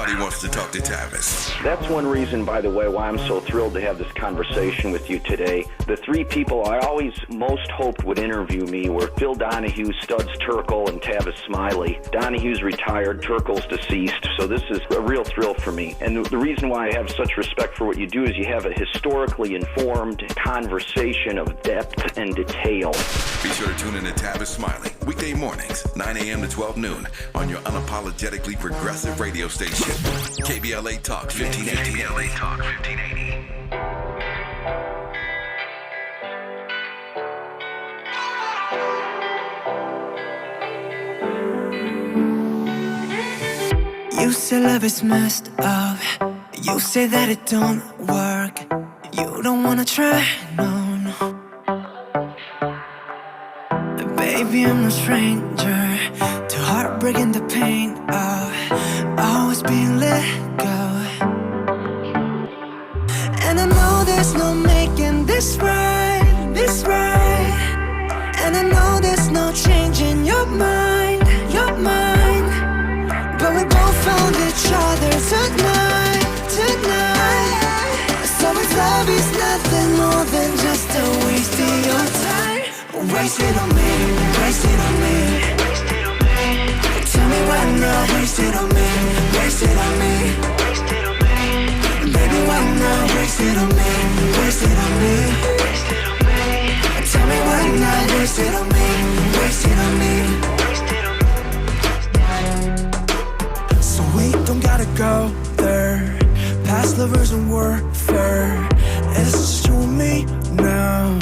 Everybody wants to talk to Tavis. That's one reason, by the way, why I'm so thrilled to have this conversation with you today. The three people I always most hoped would interview me were Phil Donahue, Studs Terkel, and Tavis Smiley. Donahue's retired, Terkel's deceased, so this is a real thrill for me. And the reason why I have such respect for what you do is you have a historically informed conversation of depth and detail. Be sure to tune in to Tavis Smiley, weekday mornings, 9 a.m. to 12 noon, on your unapologetically progressive radio station, KBLA Talk 1580. KBLA Talk 1580. You say love is messed up. You say that it don't work. You don't wanna try, no, no. But baby, I'm no stranger to heartbreak and the pain of always being let go. And I know there's no making this right, this right. And I know there's no changing your mind, your mind. But we both found each other tonight, tonight. So if love is nothing more than just a waste of your time, waste it on me, waste it on me. Tell me why not, waste it on me, waste it on me. Baby, why not, waste it on me, waste it on me. Tell me why not, waste it on me, waste it on me. So we don't gotta go there, past lovers and warfare. It's just you and me now.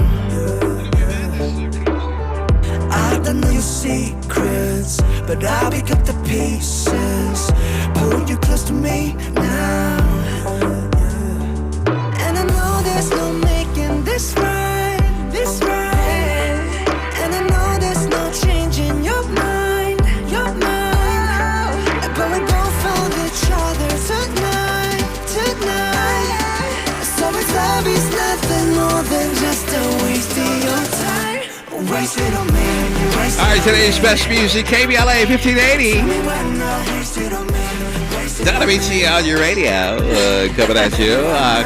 I don't know your secrets, but I'll pick up the pieces, pull you close to me now. And I know there's no making this right, this right. And I know there's no changing your mind, your mind. But we both found each other tonight, tonight. So if love is nothing more than just a waste of your time, waste it on me. All right, today's best music, KBLA 1580. Don Amiche on your radio, coming at you.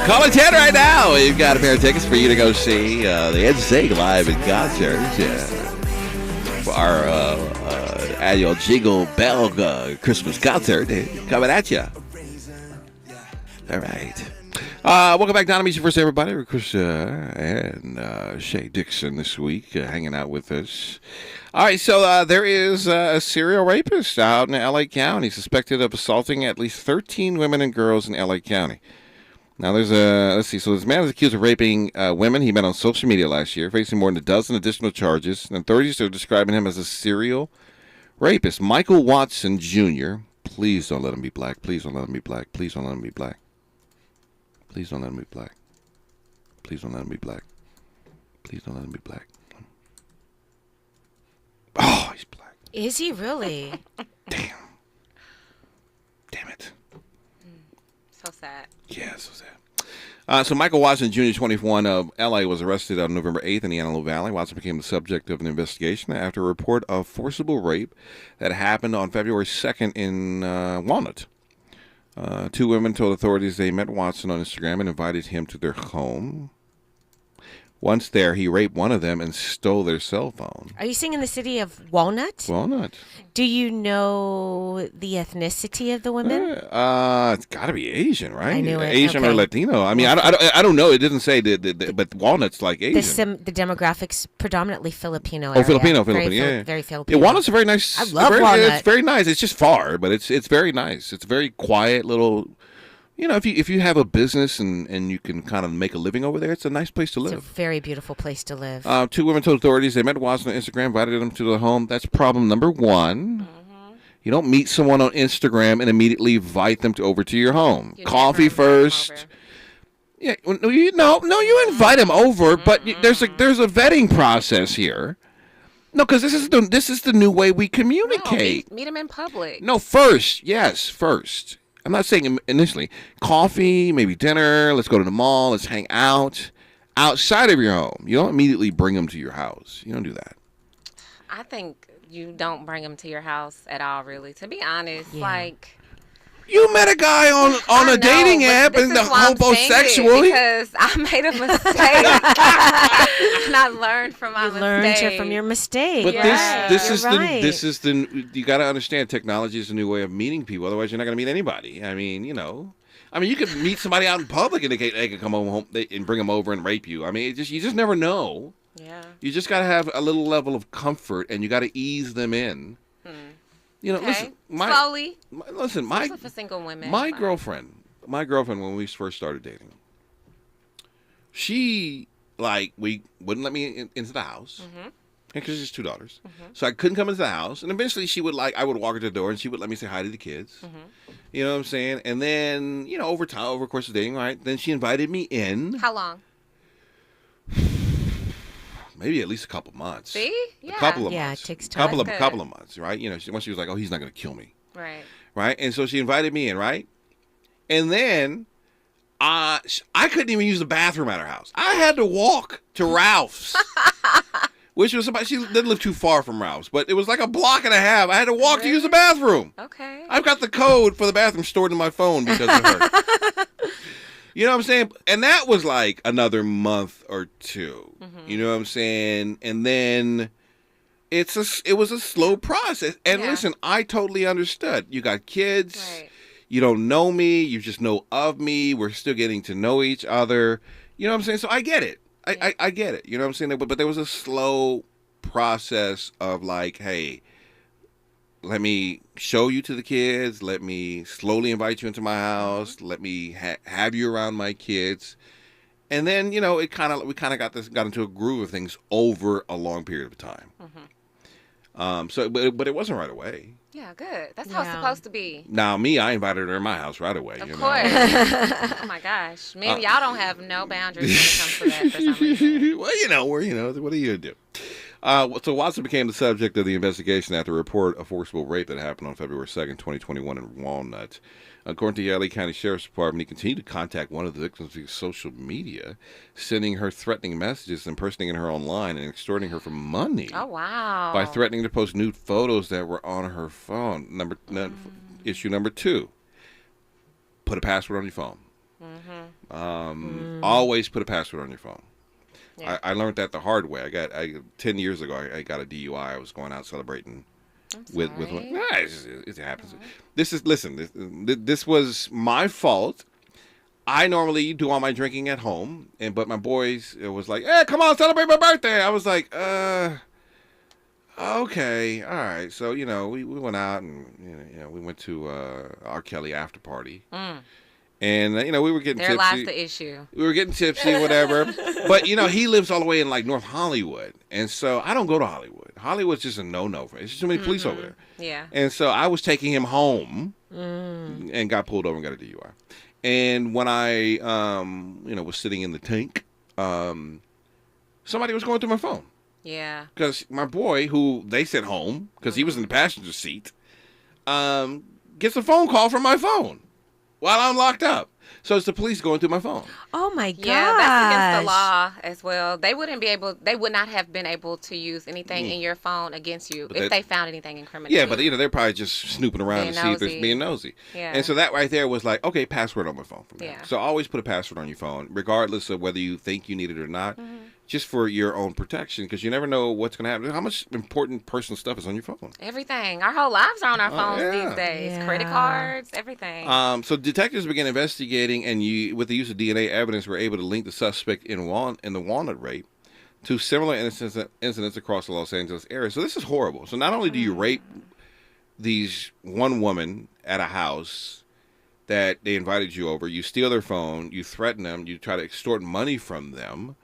Call it 10 right now. We've got a pair of tickets for you to go see the NSYNC live in concert. For our annual Jingle Bell Christmas concert coming at you. All right. Welcome back, Don Amiche. First, everybody. Chris and Shay Dixon this week hanging out with us. All right, so there is a serial rapist out in L.A. County suspected of assaulting at least 13 women and girls in L.A. County. Now, there's let's see. So this man is accused of raping women he met on social media last year, facing more than a dozen additional charges. And authorities are describing him as a serial rapist. Michael Watson Jr. Please don't let him be black. Please don't let him be black. Please don't let him be black. Please don't let him be black. Please don't let him be black. Please don't let him be black. Oh, he's black. Is he really? Damn. Damn it. So sad. Yeah, so sad. So Michael Watson Jr., 21, of L.A., was arrested on November 8th in the Antelope Valley. Watson became the subject of an investigation after a report of forcible rape that happened on February 2nd in Walnut. Two women told authorities they met Watson on Instagram and invited him to their home. Once there, he raped one of them and stole their cell phone. Are you saying in the city of Walnut? Walnut. Do you know the ethnicity of the women? It's got to be Asian, right? I knew it. Asian Okay. or Latino. I mean, I don't know. It didn't say, but Walnut's like Asian. The demographics predominantly Filipino. Oh, Filipino, yeah. Very Filipino. Yeah, Walnut's a very nice. I love Walnut. It's very nice. It's just far, but it's very nice. It's a very quiet little. You know, if you have a business and you can kind of make a living over there, it's a nice place to live. It's a very beautiful place to live. Two women told authorities they met Watson on Instagram, invited him to the home. That's problem number one. Mm-hmm. You don't meet someone on Instagram and immediately invite them over to your home. Coffee first. Yeah, you invite them over, but there's a vetting process here. No, because this is the new way we communicate. No, meet them in public. No, first. I'm not saying initially. Coffee, maybe dinner, let's go to the mall, let's hang out outside of your home. You don't immediately bring them to your house. You don't do that. I think you don't bring them to your house at all, really. To be honest, You met a guy on a dating app and the homosexual. Because I made a mistake. And I learned from my mistake. Learned from your mistake. But this is right. you got to understand, technology is a new way of meeting people. Otherwise, you're not going to meet anybody. I mean, you could meet somebody out in public and they could come home and bring them over and rape you. I mean, you just never know. Yeah. You just got to have a little level of comfort, and you got to ease them in. Okay. Listen, slowly. Especially for single women. My girlfriend, when we first started dating, she we wouldn't let me into the house. Because she's 2 daughters. So I couldn't come into the house. And eventually she would I would walk her to the door and she would let me say hi to the kids. You know what I'm saying? And then, over time, over the course of dating, right, then she invited me in. How long? Maybe at least a couple months. See? Yeah. A couple of months. Yeah, it takes time. Couple of months, right? Once she was like, oh, he's not going to kill me. Right. Right? And so she invited me in, right? And then I couldn't even use the bathroom at her house. I had to walk to Ralph's. Which was she didn't live too far from Ralph's, but it was like a block and a half. I had to walk to use the bathroom. Okay. I've got the code for the bathroom stored in my phone because of her. You know what I'm saying? And that was like another month or two. You know what I'm saying? And then it was a slow process. And listen, I totally understood. You got kids. Right. You don't know me. You just know of me. We're still getting to know each other. You know what I'm saying? So I get it. I get it. You know what I'm saying? But there was a slow process of hey, let me show you to the kids. Let me slowly invite you into my house. Let me have you around my kids. And then, we kind of got into a groove of things over a long period of time. But it wasn't right away. Yeah, good. That's how it's supposed to be. Now, I invited her to my house right away. Of course. Oh, my gosh. Men, y'all don't have no boundaries when it comes to that for some reason. Well, what are you going to do? So Watson became the subject of the investigation after a report of forcible rape that happened on February 2nd, 2021 in Walnut. According to the LA County Sheriff's Department, he continued to contact one of the victims via social media, sending her threatening messages, impersonating her online, and extorting her for money. Oh, wow. By threatening to post nude photos that were on her phone. Issue number 2, put a password on your phone. Always put a password on your phone. Yeah. I learned that the hard way. 10 years ago, I got a DUI. I was going out celebrating with it happens. This was my fault. I normally do all my drinking at home, but my boys was like, "Hey, come on, celebrate my birthday." I was like, okay, all right. So we went out and we went to R. Kelly after party. And, we were getting tipsy. There lies the issue. We were getting tipsy, whatever. But, he lives all the way in, North Hollywood. And so I don't go to Hollywood. Hollywood's just a no-no for me. There's just too many police over there. Yeah. And so I was taking him home and got pulled over and got a DUI. And when I, was sitting in the tank, somebody was going through my phone. Yeah. Because my boy, who they sent home, because he was in the passenger seat, gets a phone call from my phone while I'm locked up. So it's the police going through my phone. Oh my gosh. Yeah, that's against the law as well. They would not have been able to use anything in your phone against you if they found anything incriminating. Yeah, but they're probably just snooping around to see if there's being nosy. Yeah. And so that right there was like, okay, password on my phone from now. Yeah. So always put a password on your phone, regardless of whether you think you need it or not. Just for your own protection, because you never know what's going to happen. How much important personal stuff is on your phone? Everything. Our whole lives are on our phones these days. Yeah. Credit cards, everything. So detectives began investigating, and with the use of DNA evidence, were able to link the suspect in the Walnut rape to similar incidents across the Los Angeles area. So this is horrible. So not only do you rape one woman at a house that they invited you over, you steal their phone, you threaten them, you try to extort money from them.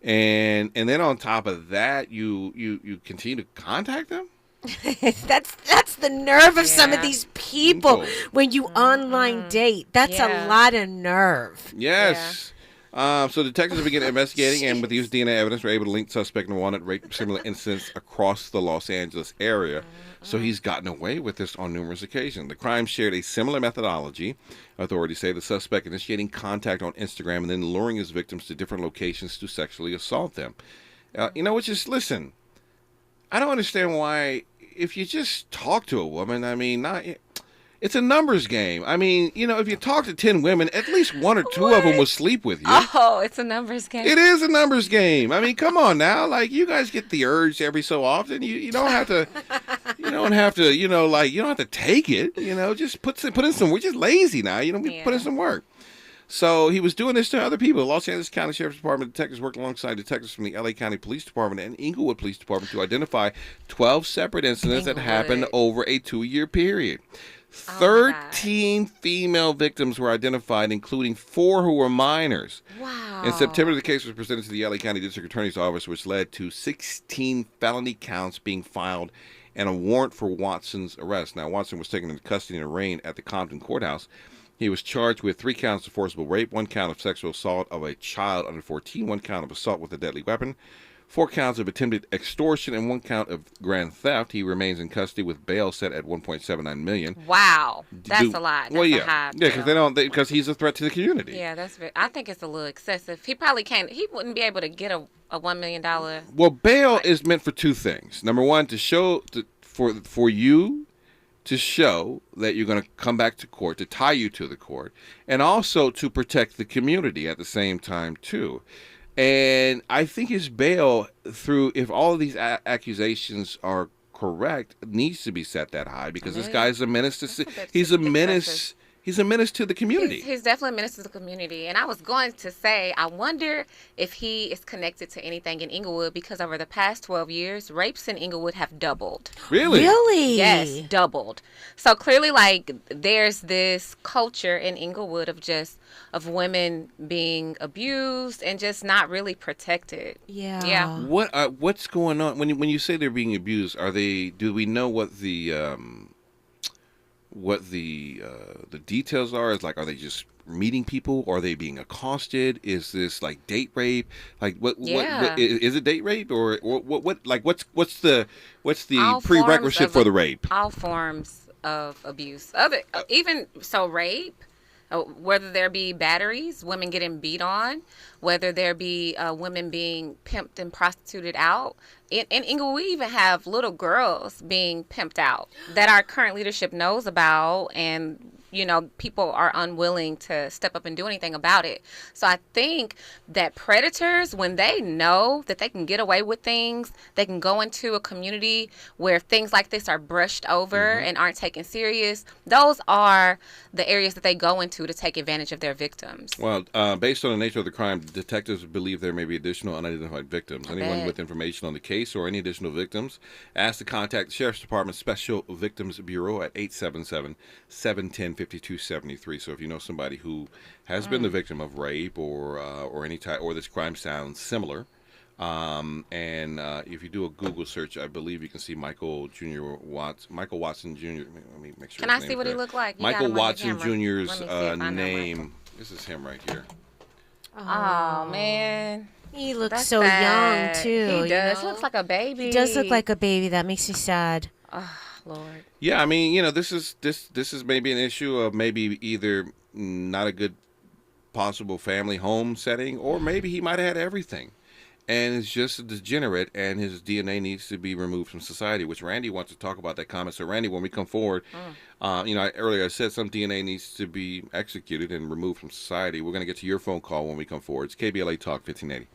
And then on top of that, you continue to contact them? That's the nerve of some of these people when you online date. That's a lot of nerve. Yes. Yeah. So detectives began investigating, and with the use of DNA evidence, were able to link suspect in Walnut rape similar incidents across the Los Angeles area. So he's gotten away with this on numerous occasions. The crime shared a similar methodology. Authorities say the suspect initiating contact on Instagram and then luring his victims to different locations to sexually assault them. Listen, I don't understand why, if you just talk to a woman, I mean, It's a numbers game. I mean, if you talk to 10 women, at least one or two of them will sleep with you. Oh, it's a numbers game. It is a numbers game. I mean, come on now. Like, you guys get the urge every so often. You don't have to, you don't have to take it. Just put in some, we're just lazy now. Put in some work. So he was doing this to other people. Los Angeles County Sheriff's Department detectives worked alongside detectives from the LA County Police Department and Inglewood Police Department to identify 12 separate incidents that happened over a 2-year period. 13 female victims were identified, including 4 who were minors. Wow. In September, the case was presented to the LA County District Attorney's Office, which led to 16 felony counts being filed and a warrant for Watson's arrest. Now, Watson was taken into custody and arraigned at the Compton Courthouse. He was charged with 3 counts of forcible rape, 1 count of sexual assault of a child under 14, 1 count of assault with a deadly weapon, 4 counts of attempted extortion, and 1 count of grand theft. He remains in custody with bail set at $1.79 million. Wow, that's a lot. That's a high bill. Because he's a threat to the community. Yeah, I think it's a little excessive. He probably can't. He wouldn't be able to get a $1 million. Well, bail is meant for 2 things. Number 1, to show for you to show that you're going to come back to court, to tie you to the court, and also to protect the community at the same time too. And I think his bail, if all of these accusations are correct, needs to be set that high, because this guy is a menace to. He's a menace. He's a menace to the community. He's definitely a menace to the community. And I was going to say, I wonder if he is connected to anything in Inglewood, because over the past 12 years, rapes in Inglewood have doubled. Really? Really? Yes, doubled. So clearly, there's this culture in Inglewood of women being abused and just not really protected. Yeah. Yeah. What's going on when you say they're being abused? Do we know what the details are? Are they just meeting people? Or are they being accosted? Is this like date rape? What is it, date rape, or what's the prerequisite for the rape? All forms of abuse. Rape, whether there be batteries, women getting beat on, whether there be women being pimped and prostituted out. In Inglewood, we even have little girls being pimped out that our current leadership knows about, and people are unwilling to step up and do anything about it. So I think that predators, when they know that they can get away with things, they can go into a community where things like this are brushed over and aren't taken serious. Those are the areas that they go into to take advantage of their victims. Well, based on the nature of the crime, detectives believe there may be additional unidentified victims. Anyone with information on the case or any additional victims, ask to contact the Sheriff's Department Special Victims Bureau at 877-710-5273. So if you know somebody who has been the victim of rape or any type, or this crime sounds similar, and if you do a Google search, I believe you can see Michael Watson Jr. Let me make sure. Can I see what he looked like? Michael Watson Jr.'s name. This is him right here. Oh man. He looks so young too. He does. Looks like a baby. He does look like a baby. That makes me sad. Oh, Lord. Yeah, I mean, this is maybe an issue of maybe either not a good possible family home setting, or maybe he might have had everything and is just a degenerate, and his DNA needs to be removed from society, which Randy wants to talk about that comment. So Randy, when we come forward, earlier I said some DNA needs to be executed and removed from society. We're going to get to your phone call when we come forward. It's KBLA Talk 1580.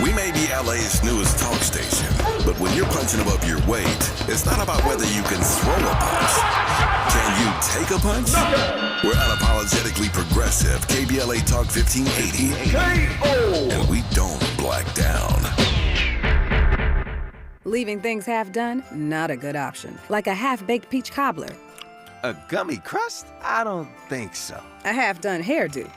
We may be LA's newest talk station, but when you're punching above your weight, it's not about whether you can throw a punch. Can you take a punch? We're unapologetically progressive. KBLA Talk 1580. And we don't black down. Leaving things half done? Not a good option. Like a half-baked peach cobbler. A gummy crust? I don't think so. A half-done hairdo.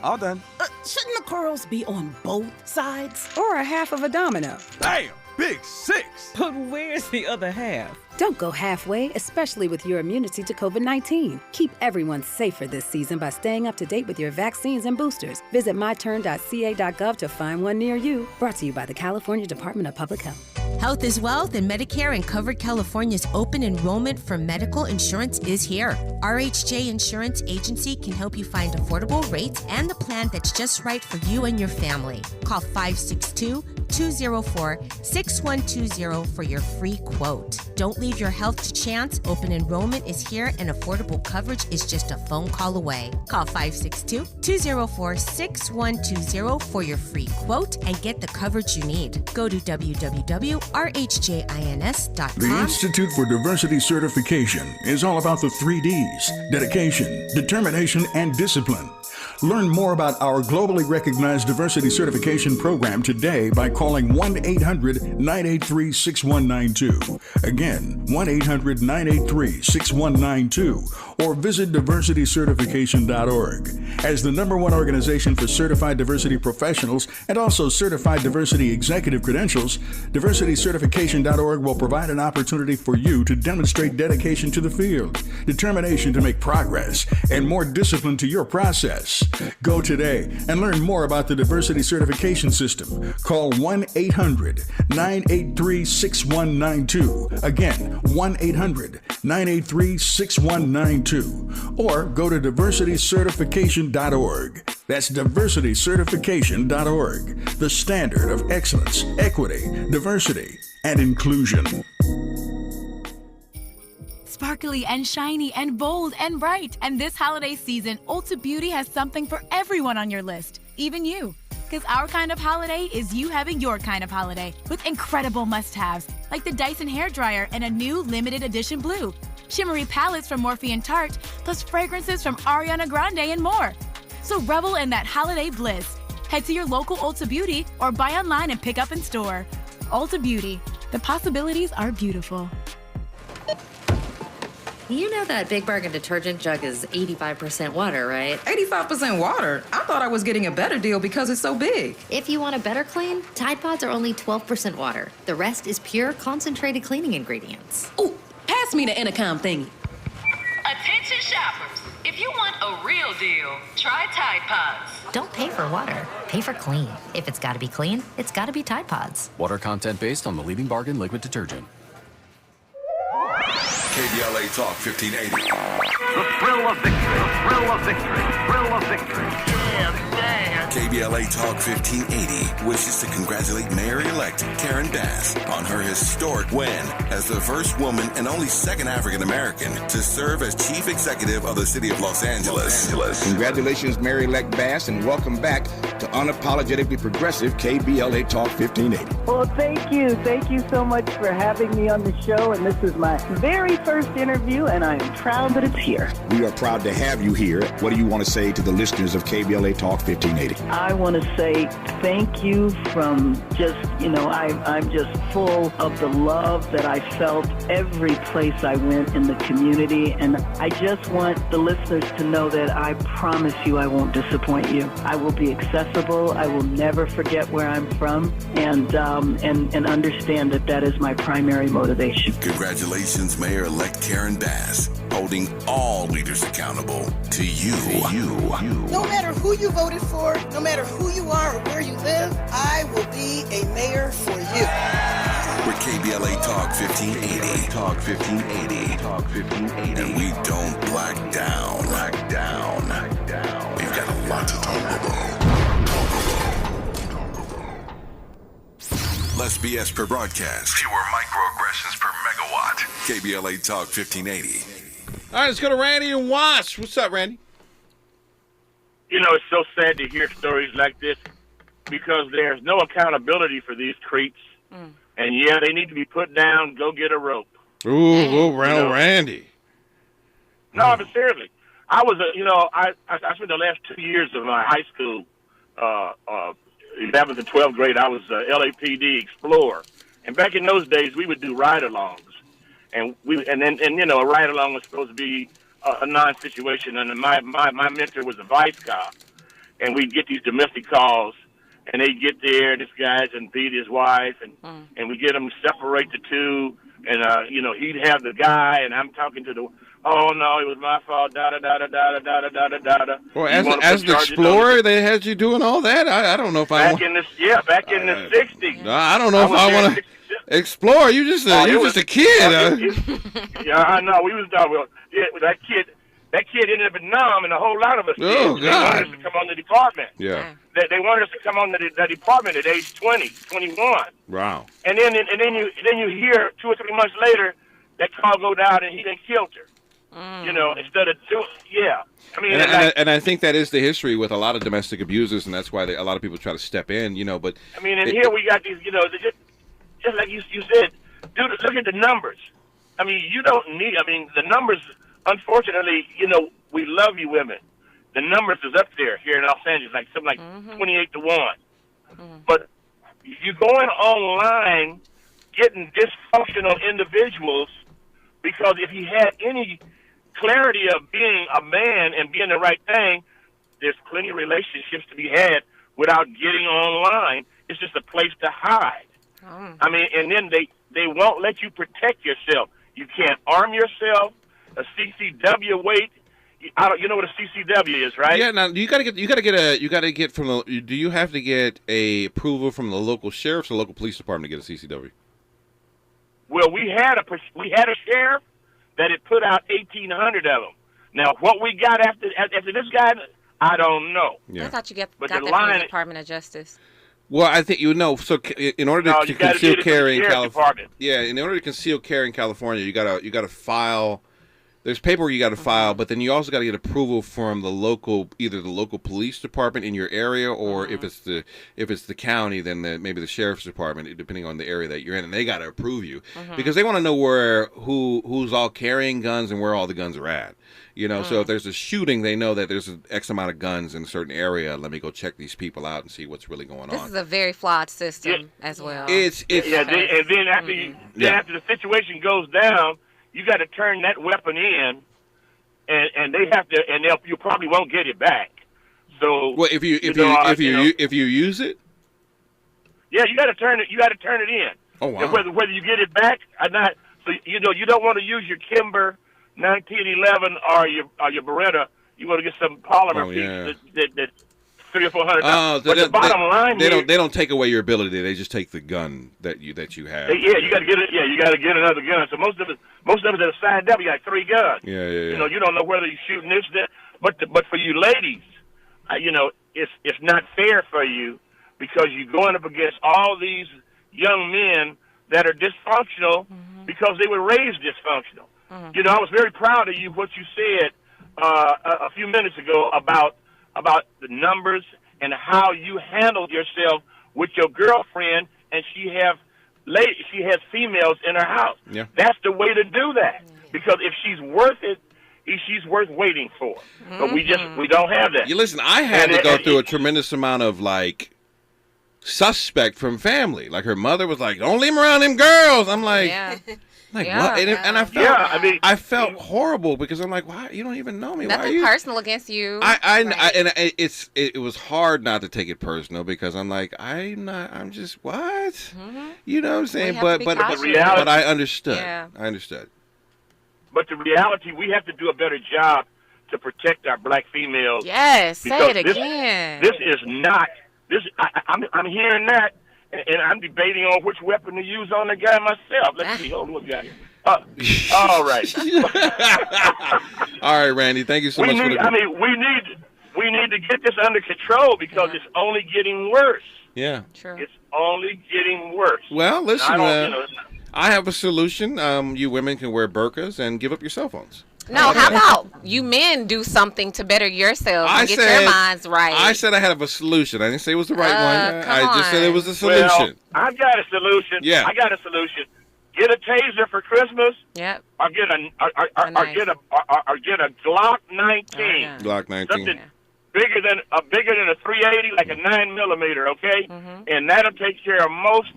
All done. Shouldn't the curls be on both sides? Or a half of a domino. Damn, big six. But where's the other half? Don't go halfway, especially with your immunity to COVID-19. Keep everyone safer this season by staying up to date with your vaccines and boosters. Visit myturn.ca.gov to find one near you. Brought to you by the California Department of Public Health. Health is Wealth and Medicare and Covered California's open enrollment for medical insurance is here. RHJ Insurance Agency can help you find affordable rates and the plan that's just right for you and your family. Call 562-204-6120 for your free quote. Don't leave your health to chance. Open enrollment is here and affordable coverage is just a phone call away. Call 562-204-6120 for your free quote and get the coverage you need. Go to www.rhjins.com. The Institute for Diversity Certification is all about the 3 Ds: dedication, determination, and discipline. Learn more about our globally recognized diversity certification program today by calling 1-800-983-6192. Again, 1-800-983-6192, or visit diversitycertification.org. As the #1 organization for certified diversity professionals and also certified diversity executive credentials, diversitycertification.org will provide an opportunity for you to demonstrate dedication to the field, determination to make progress, and more discipline to your process. Go today and learn more about the diversity certification system. Call 1-800-983-6192. Again, 1-800-983-6192. Or go to diversitycertification.org. That's diversitycertification.org. The standard of excellence, equity, diversity, and inclusion. Sparkly and shiny and bold and bright. And this holiday season, Ulta Beauty has something for everyone on your list, even you. Because our kind of holiday is you having your kind of holiday with incredible must-haves like the Dyson hairdryer and a new limited edition blue, shimmery palettes from Morphe and Tarte, plus fragrances from Ariana Grande and more. So revel in that holiday bliss. Head to your local Ulta Beauty or buy online and pick up in store. Ulta Beauty. The possibilities are beautiful. You know that Big Bargain detergent jug is 85% water, right? 85% water? I thought I was getting a better deal because it's so big. If you want a better clean, Tide Pods are only 12% water. The rest is pure, concentrated cleaning ingredients. Ooh, pass me the intercom thingy. Attention shoppers. If you want a real deal, try Tide Pods. Don't pay for water. Pay for clean. If it's got to be clean, it's got to be Tide Pods. Water content based on the leading bargain liquid detergent. KBLA Talk 1580. The thrill of victory. The thrill of victory. Thrill of victory. Yeah, man. KBLA Talk 1580 wishes to congratulate Mayor-elect Karen Bass on her historic win as the first woman and only second African-American to serve as chief executive of the city of Los Angeles. Congratulations, Mayor-elect Bass, and welcome back to unapologetically progressive KBLA Talk 1580. Well, thank you. Thank you so much for having me on the show, and this is my very first interview, and I am proud that it's here. We are proud to have you here. What do you want to say to the listeners of KBLA Talk 1580? I want to say thank you from just, I'm just full of the love that I felt every place I went in the community, and I just want the listeners to know that I promise you I won't disappoint you. I will be accessible. I will never forget where I'm from, and understand that is my primary motivation. Congratulations, Mayor-elect Karen Bass, holding all leaders accountable to you. No matter who you voted for, no matter who you are or where you live, I will be a mayor for you. We're KBLA Talk 1580. Talk 1580. Talk 1580. And we don't black down. We've got a lot to talk about. Less BS per broadcast. Fewer microaggressions per megawatt. KBLA Talk 1580. All right, let's go to Randy and Wash. What's up, Randy? It's so sad to hear stories like this because there's no accountability for these creeps. And, yeah, they need to be put down, go get a rope. Ooh, Randy. No, but seriously. I was, I spent the last 2 years of my high school, 11th and 12th grade, I was LAPD Explorer. And back in those days, we would do ride-alongs. And a ride-along was supposed to be a non-situation. And my mentor was a vice cop. And we'd get these domestic calls. And they'd get there, and this guy's and beat his wife. And we get them to separate the two. And, he'd have the guy, and I'm talking to the... Oh, no, it was my fault, da-da-da-da-da-da-da-da-da-da. Well, as the Explorer, they had you doing all that? I don't know if I want... Back in the 60s. I don't know if I want to... Explorer, you just a kid. Yeah, I know. We was done. Yeah, that kid ended up in Nam, and a whole lot of us. Oh, did. God. They wanted us to come on the department. Yeah. They wanted us to come on the department at age 20, 21. Wow. And then you hear 2 or 3 months later that car go down and he done killed her. You know, instead of I mean, and I think that is the history with a lot of domestic abusers, and that's why a lot of people try to step in. You know, but I mean, and here we got these. You know, just like you said, dude. Look at the numbers. I mean, you don't need. I mean, the numbers. Unfortunately, you know, we love you women. The numbers is up there here in Los Angeles, like something like 28 to 1. But you're going online, getting dysfunctional individuals, because if you had any clarity of being a man and being the right thing, there's plenty of relationships to be had without getting online. It's just a place to hide. I mean, and then they won't let you protect yourself. You can't arm yourself. A CCW weight. You know what a CCW is, right? Yeah. Now you gotta get from the. Do you have to get a approval from the local sheriff's or local police department to get a CCW? Well, we had a sheriff that had put out 1,800 of them. Now, what we got after this guy, I don't know. Yeah. I thought you got that the from line, the Department of Justice. Well, I think you know. So, in order to conceal carry in California, in order to conceal carry in California, you gotta file. There's paperwork you got to file, but then you also got to get approval from either the local police department in your area, or if it's the county, then maybe the sheriff's department, depending on the area that you're in, and they got to approve you because they want to know who's all carrying guns and where all the guns are at. You know, so if there's a shooting, they know that there's an X amount of guns in a certain area. Let me go check these people out and see what's really going on. This is a very flawed system as well. and then after the situation goes down, you got to turn that weapon in, and they have to, and you probably won't get it back. So, well, if you use it, yeah, you got to turn it. You got to turn it in. Oh wow! And whether you get it back or not, so you don't want to use your Kimber 1911 or your Beretta. You want to get some polymer piece that $300 or $400. But the bottom line, they don't take away your ability. They just take the gun that you have. Yeah, you got to get it. Yeah, you got to get another gun. So most of us that are signed up, you got 3 guns. Yeah. You know, you don't know whether you're shooting this, that. But for you ladies, you know, it's not fair for you because you're going up against all these young men that are dysfunctional because they were raised dysfunctional. You know, I was very proud of you what you said a few minutes ago about the numbers and how you handled yourself with your girlfriend, and she has females in her house. Yeah. That's the way to do that, because if she's worth it, she's worth waiting for. But we don't have that. You listen, I had to go through a tremendous amount of suspect from family. Like her mother was like, "Don't leave him around them girls." I'm like. What? And I felt horrible because I'm like, why? You don't even know me. Nothing personal against you. It was hard not to take it personal because I'm like, I'm just what? You know what I'm saying? But I understood. Yeah. I understood. But the reality, we have to do a better job to protect our black females. Yes, say it again. This is not. I'm hearing that. And I'm debating on which weapon to use on the guy myself. Let's see. Hold on, what we got here? All right. All right, Randy. Thank you so much. We need to get this under control because it's only getting worse. Yeah. True. It's only getting worse. Well, listen. I have a solution. You women can wear burqas and give up your cell phones. No, how about you men do something to better yourselves and get your minds right? I said I had a solution. I didn't say it was the right one. I just said it was a solution. Well, I've got a solution. Yeah. I got a solution. Get a taser for Christmas. Yep. Or get a Glock 19. Glock 19. Something bigger than a 380, like a 9mm. Okay, and that'll take care of most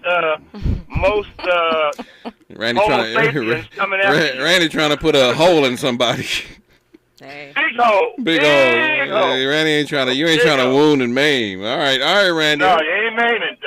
Randy trying to put a hole in somebody. Hey. Big hole. Big hole. Hey, Randy ain't trying to wound and maim. All right, Randy. No, you ain't maiming.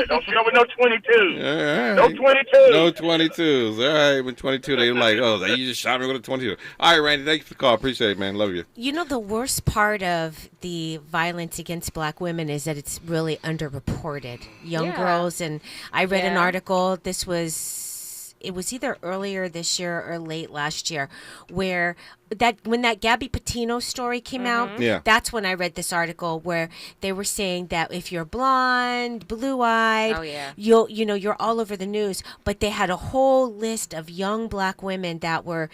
Don't show with no 22. All right. No 22. No 22s. All right, with 22, they like, you just shot me with a 22. All right, Randy, thank you for the call. Appreciate it, man. Love you. You know, the worst part of the violence against black women is that it's really underreported. Young girls, and I read an article, it was either earlier this year or late last year, where when that Gabby Petito story came out, that's when I read this article where they were saying that if you're blonde, blue-eyed, you're all over the news. But they had a whole list of young black women that were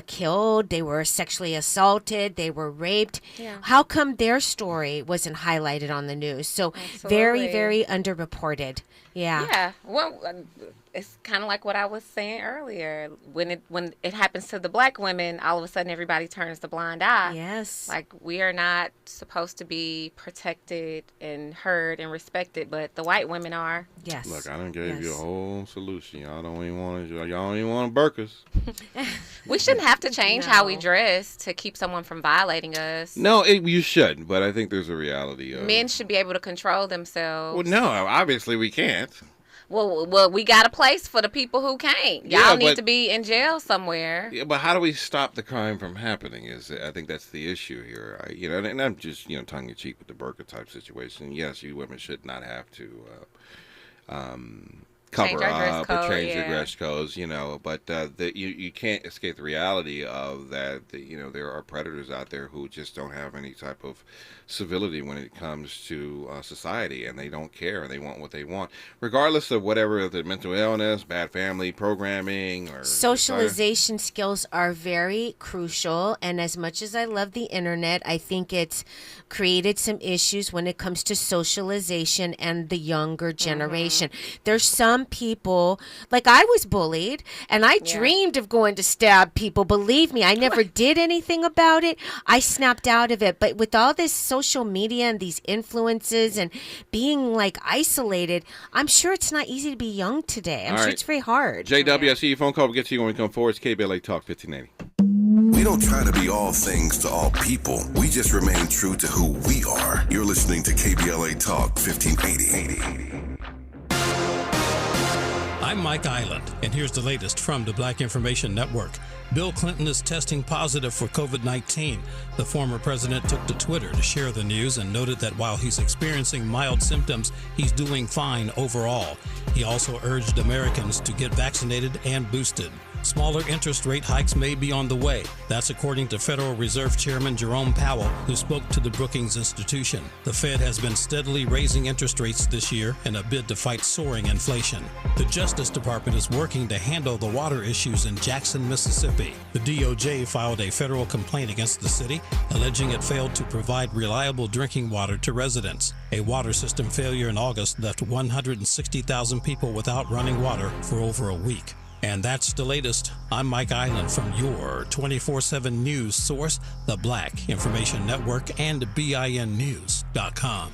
killed, they were sexually assaulted, they were raped. Yeah. How come their story wasn't highlighted on the news? So very, very underreported. Yeah. Yeah. Well, it's kind of like what I was saying earlier. When it happens to the black women, all of a sudden everybody turns the blind eye. Yes. Like, we are not supposed to be protected and heard and respected, but the white women are. Yes. Look, I done gave you a whole solution. Y'all don't even want burkas. We shouldn't have to change how we dress to keep someone from violating us. No, you shouldn't, but I think there's a reality of Men should be able to control themselves. Well, no, obviously we can't. Well, we got a place for the people who can't. Y'all need to be in jail somewhere. Yeah, but how do we stop the crime from happening? I think that's the issue here. And I'm just tongue in cheek with the burqa type situation. Yes, you women should not have to cover up or change your dress codes, but you can't escape the reality of that. There are predators out there who just don't have any type of civility when it comes to society, and they don't care, and they want what they want, regardless of whatever the mental illness, bad family programming, or socialization skills are very crucial. And as much as I love the internet, I think it's created some issues when it comes to socialization and the younger generation. There's some people, like I was bullied, and I dreamed of going to stab people. Believe me, I never did anything about it. I snapped out of it. But with all this social media and these influences and being like isolated, I'm sure it's not easy to be young today. I'm sure it's very hard. JW, I see your phone call. We'll get to you when we come forward. It's KBLA Talk 1580. We don't try to be all things to all people. We just remain true to who we are. You're listening to KBLA Talk 1580. I'm Mike Island, and here's the latest from the Black Information Network. Bill Clinton is testing positive for COVID-19. The former president took to Twitter to share the news and noted that while he's experiencing mild symptoms, he's doing fine overall. He also urged Americans to get vaccinated and boosted. Smaller interest rate hikes may be on the way. That's according to Federal Reserve Chairman Jerome Powell, who spoke to the Brookings Institution. The Fed has been steadily raising interest rates this year in a bid to fight soaring inflation. The Justice Department is working to handle the water issues in Jackson, Mississippi. The DOJ filed a federal complaint against the city, alleging it failed to provide reliable drinking water to residents. A water system failure in August left 160,000 people without running water for over a week. And that's the latest. I'm Mike Island from your 24/7 news source, the Black Information Network, and BINnews.com.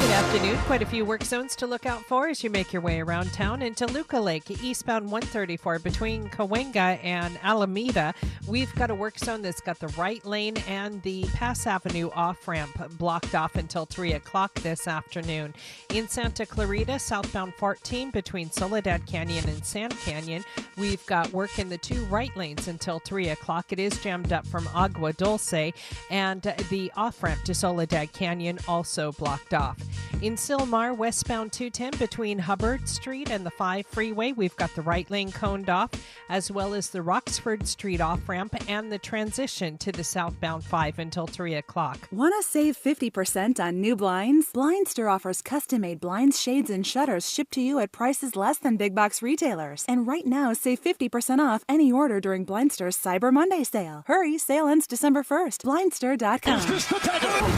Good afternoon. Quite a few work zones to look out for as you make your way around town into Toluca Lake, eastbound 134 between Cahuenga and Alameda. We've got a work zone that's got the right lane and the Pass Avenue off-ramp blocked off until 3 o'clock this afternoon. In Santa Clarita, southbound 14 between Soledad Canyon and Sand Canyon, we've got work in the two right lanes until 3 o'clock. It is jammed up from Agua Dulce, and the off-ramp to Soledad Canyon also blocked off. In Silmar, westbound 210 between Hubbard Street and the 5 freeway, we've got the right lane coned off, as well as the Roxford Street off-ramp and the transition to the southbound 5 until 3 o'clock. Want to save 50% on new blinds? Blindster offers custom-made blinds, shades, and shutters shipped to you at prices less than big box retailers. And right now, save 50% off any order during Blindster's Cyber Monday sale. Hurry, sale ends December 1st. Blindster.com.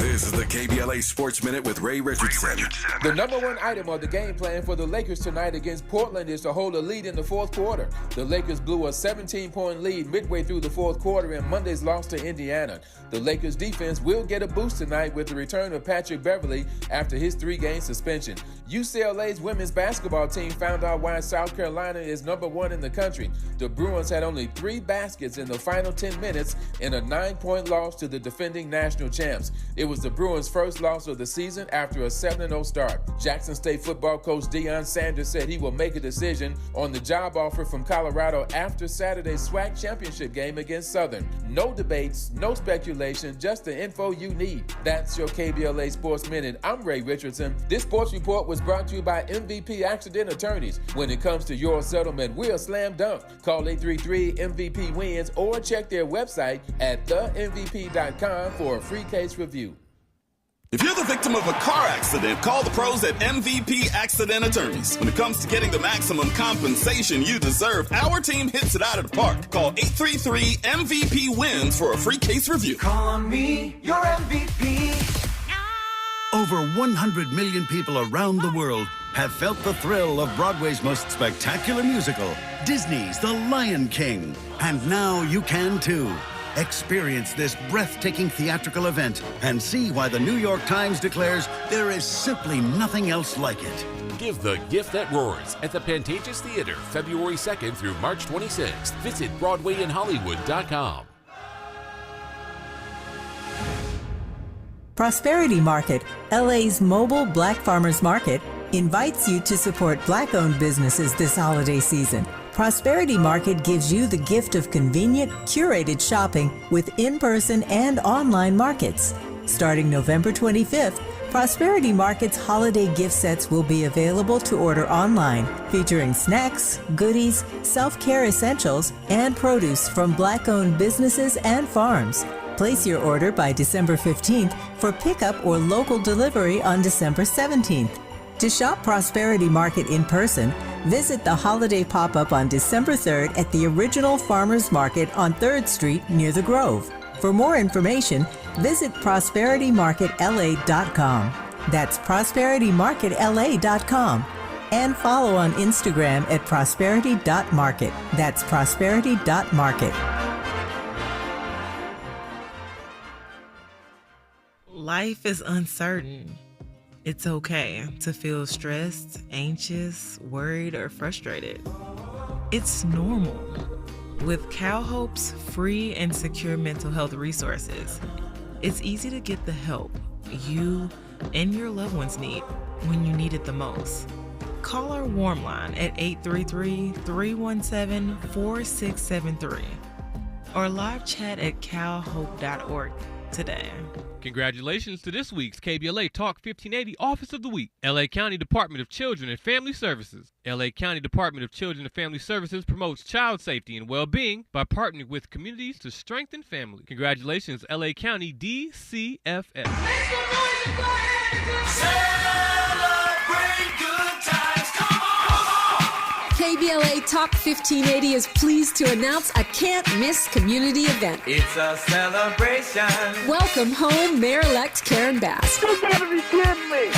This is the KBLA Sports Minute with Ray Richardson Richardson. The number one item on the game plan for the Lakers tonight against Portland is to hold a lead in the fourth quarter. The Lakers blew a 17-point lead midway through the fourth quarter in Monday's loss to Indiana. The Lakers defense will get a boost tonight with the return of Patrick Beverley after his 3-game suspension. UCLA's women's basketball team found out why South Carolina is number one in the country. The Bruins had only 3 baskets in the final 10 minutes in a 9-point loss to the defending national champs. It was the Bruins' first loss of the season after a 7-0 start. Jackson State football coach Deion Sanders said he will make a decision on the job offer from Colorado after Saturday's SWAC championship game against Southern. No debates, no speculation, just the info you need. That's your KBLA Sports Minute. I'm Ray Richardson. This sports report was brought to you by MVP Accident Attorneys. When it comes to your settlement, we're a slam dunk. Call 833-MVP-WINS or check their website at themvp.com for a free case review. If you're the victim of a car accident, call the pros at MVP Accident Attorneys. When it comes to getting the maximum compensation you deserve, our team hits it out of the park. Call 833-MVP-WINS for a free case review. Call on me, your MVP. Over 100 million people around the world have felt the thrill of Broadway's most spectacular musical, Disney's The Lion King. And now you can too. Experience this breathtaking theatrical event and see why the New York Times declares there is simply nothing else like it. Give the gift that roars at the Pantages Theater, February 2nd through March 26th. Visit BroadwayInHollywood.com. Prosperity Market, LA's mobile Black Farmers Market, invites you to support Black-owned businesses this holiday season. Prosperity Market gives you the gift of convenient, curated shopping with in-person and online markets. Starting November 25th, Prosperity Market's holiday gift sets will be available to order online, featuring snacks, goodies, self-care essentials, and produce from Black-owned businesses and farms. Place your order by December 15th for pickup or local delivery on December 17th. To shop Prosperity Market in person, visit the holiday pop-up on December 3rd at the original Farmers Market on 3rd Street near the Grove. For more information, visit prosperitymarketla.com. That's prosperitymarketla.com. And follow on Instagram at prosperity.market. That's prosperity.market. Life is uncertain. It's okay to feel stressed, anxious, worried, or frustrated. It's normal. With CalHope's free and secure mental health resources, it's easy to get the help you and your loved ones need when you need it the most. Call our warm line at 833-317-4673 or live chat at calhope.org today. Congratulations to this week's KBLA Talk 1580 Office of the Week, LA County Department of Children and Family Services. LA County Department of Children and Family Services promotes child safety and well-being by partnering with communities to strengthen family. Congratulations, LA County DCFS. KBLA Talk 1580 is pleased to announce a can't-miss community event. It's a celebration. Welcome home, Mayor-elect Karen Bass. You gotta be kidding me.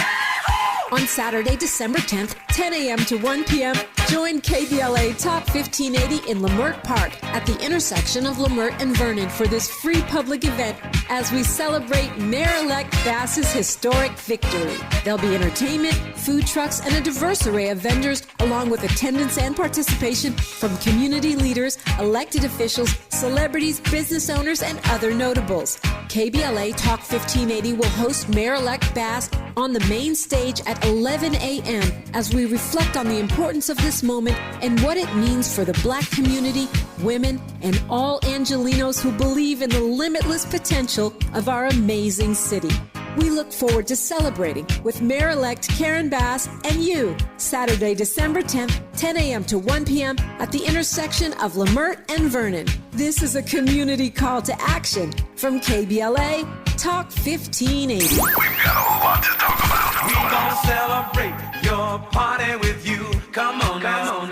On Saturday, December 10th, 10 a.m. to 1 p.m., join KBLA Talk 1580 in Leimert Park at the intersection of Leimert and Vernon for this free public event as we celebrate Mayor-elect Bass's historic victory. There'll be entertainment, food trucks, and a diverse array of vendors, along with attendance and participation from community leaders, elected officials, celebrities, business owners, and other notables. KBLA Talk 1580 will host Mayor-elect Bass on the main stage at 11 a.m. as we reflect on the importance of this moment and what it means for the Black community, women, and all Angelinos who believe in the limitless potential of our amazing city. We look forward to celebrating with Mayor-elect Karen Bass and you, Saturday, December 10th, 10 a.m. to 1 p.m. at the intersection of Leimert and Vernon. This is a community call to action from KBLA Talk 1580. We've got a lot to talk about. We gon' celebrate your party with you. Come on now.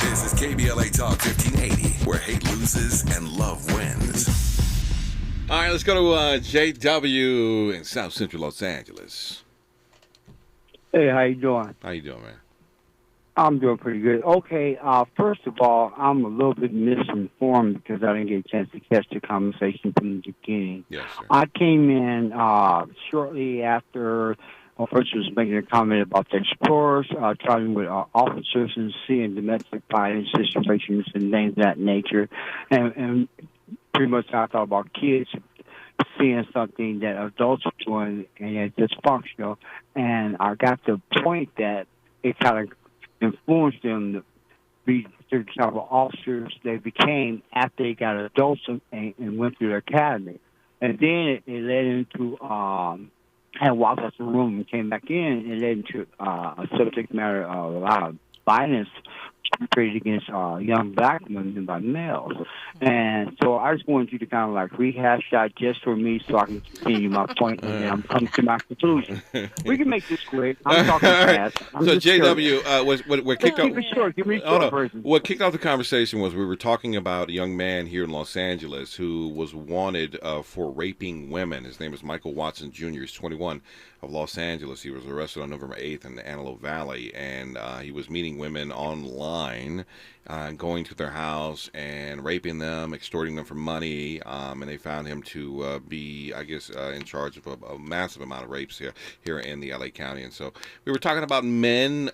This is KBLA Talk 1580, where hate loses and love wins. All right, let's go to JW in South Central Los Angeles. Hey, how you doing? How you doing, man? I'm doing pretty good. Okay, first of all, I'm a little bit misinformed because I didn't get a chance to catch the conversation from the beginning. Yes, sir. I came in shortly after first was making a comment about the explorers traveling with officers and seeing domestic violence situations and things of that nature. And pretty much I thought about kids seeing something that adults are doing and it's dysfunctional. And I got the point that it kind of influenced them to be the type of officers they became after they got adults and went through the academy. And then it led into, and walked out the room and came back in, it led into a subject matter of a lot of violence perpetrated against young black women by males. And so I just wanted you to kind of like rehash that just for me so I can continue my point and then I'm coming to my conclusion. We can make this quick. I'm talking fast. So JW, what kicked off? Keep it short. Give me a short version. What kicked off the conversation was we were talking about a young man here in Los Angeles who was wanted for raping women. His name is Michael Watson Jr. He's 21 of Los Angeles. He was arrested on November 8th in the Antelope Valley, and he was meeting women online, going to their house and raping them, extorting them for money, and they found him to be, I guess, in charge of a massive amount of rapes here in the LA County. And so we were talking about men, that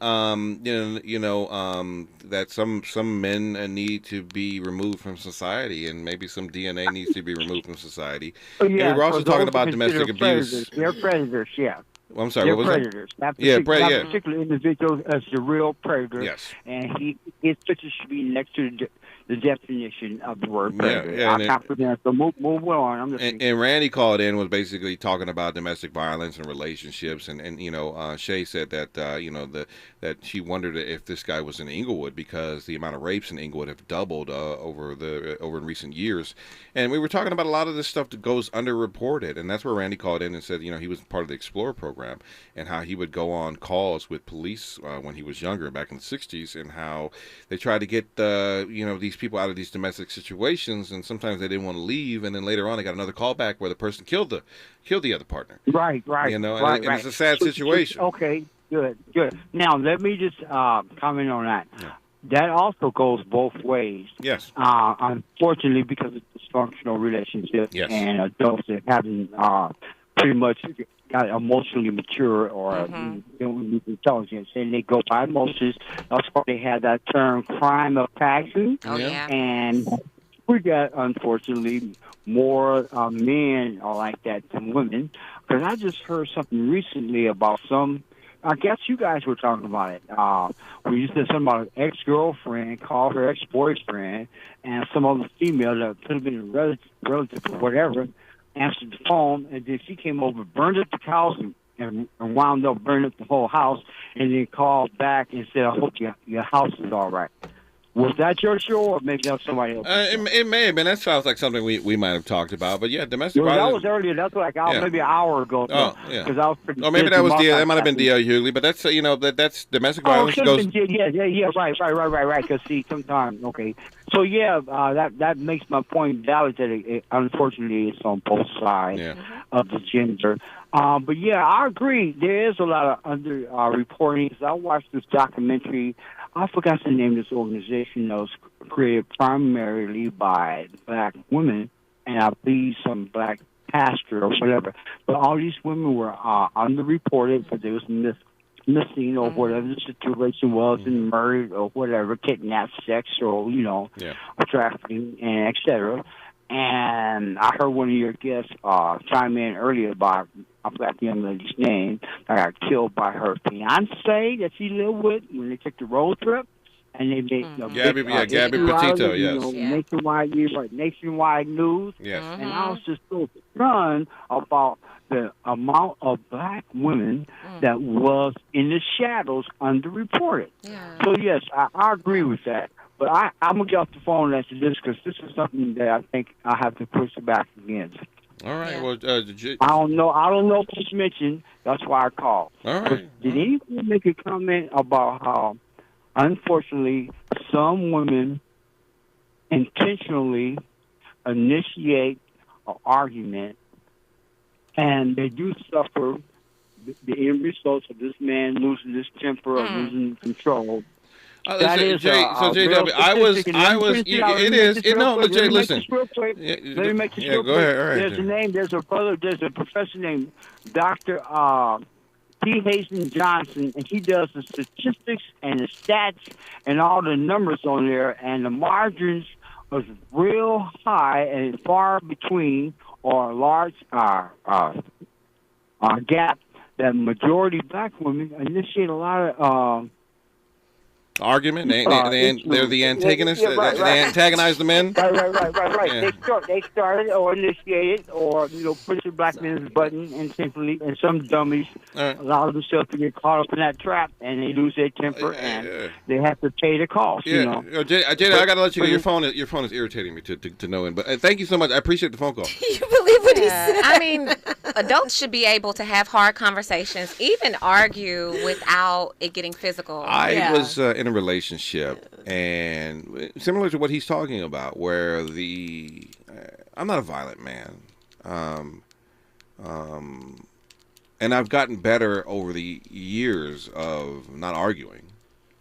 some men need to be removed from society, and maybe some DNA needs to be removed from society. Yeah, and we were also talking about domestic abuse. Predators. They're predators, yeah. Well, I'm sorry, They're what was predators. that? That particular individual is the real predator. Yes. And his picture should be next to the definition of the word predator. Yeah, I can't put that. So move on. I'm just and Randy called in, was basically talking about domestic violence and relationships, and Shay said that that she wondered if this guy was in Inglewood because the amount of rapes in Inglewood have doubled over in recent years, and we were talking about a lot of this stuff that goes underreported, and that's where Randy called in and said he was part of the Explorer program and how he would go on calls with police when he was younger back in the 60s, and how they tried to get these people out of these domestic situations, and sometimes they didn't want to leave, and then later on they got another call back where the person killed the other partner. Right. And it's a sad situation. Okay, good. Now let me just comment on that. Yeah. That also goes both ways. Yes. Unfortunately, because of dysfunctional relationships and adults that haven't pretty much got emotionally mature or intelligence, and they go by emotions. That's why they have that term crime of passion. Oh, yeah. And we got, unfortunately, more men are like that than women. Because I just heard something recently about I guess you guys were talking about it. We used to say something about an ex-girlfriend called her ex-boyfriend, and some other female that could have been a relative or whatever, answered the phone, and then she came over, burned up the house, and wound up burning up the whole house, and then called back and said, I hope your house is all right. Was that your show, or maybe that was somebody else? It may have been. That sounds like something we might have talked about. But yeah, domestic violence. violence. That was earlier. That's like maybe an hour ago. Oh, yeah. Because I was pretty. Or maybe that was that might have been D.L. Hughley. But that's that's domestic violence goes. Right. Because see, sometimes So yeah, that makes my point valid that it unfortunately it's on both sides of the gender. But yeah, I agree. There is a lot of under reporting. I watched this documentary. I forgot the name of this organization that was created primarily by black women, and I believe some black pastor or whatever. But all these women were underreported because they was missing or whatever the situation was, and murdered or whatever, kidnapped, sex, or trafficking, and etc. And I heard one of your guests chime in earlier about, I forgot the young lady's name, that got killed by her fiance that she lived with when they took the road trip. And they made Gabby Petito, nationwide news. Yes. And I was just so stunned about the amount of black women that was in the shadows underreported. Yeah. So yes, I agree with that. But I'm going to get off the phone after this because this is something that I think I have to push back against. All right. Yeah. Well, I don't know if it's mentioned. That's why I called. All right. Did anyone make a comment about how, unfortunately, some women intentionally initiate an argument, and they do suffer the end results of this man losing his temper or losing control. That is Jay, so Jay, real I was, statistic. it is. No, look, Jay, listen. Let me make this real go quick. ahead. All right. There's a professor named Dr. T. Hazen Johnson, and he does the statistics and the stats and all the numbers on there, and the margins was real high and far between or a large gap that majority black women initiate a lot of argument. They're the antagonists. They antagonize the men. Right. Yeah. They started or initiated or pushing black men's button intentionally, and some dummies allow themselves to get caught up in that trap, and they lose their temper, and they have to pay the cost. Yeah. Jada, I gotta let you go. Your phone is irritating me to no end. But thank you so much. I appreciate the phone call. You believe what he said? I mean, adults should be able to have hard conversations, even argue without it getting physical. I was in a relationship, and similar to what he's talking about, where I'm not a violent man, and I've gotten better over the years of not arguing.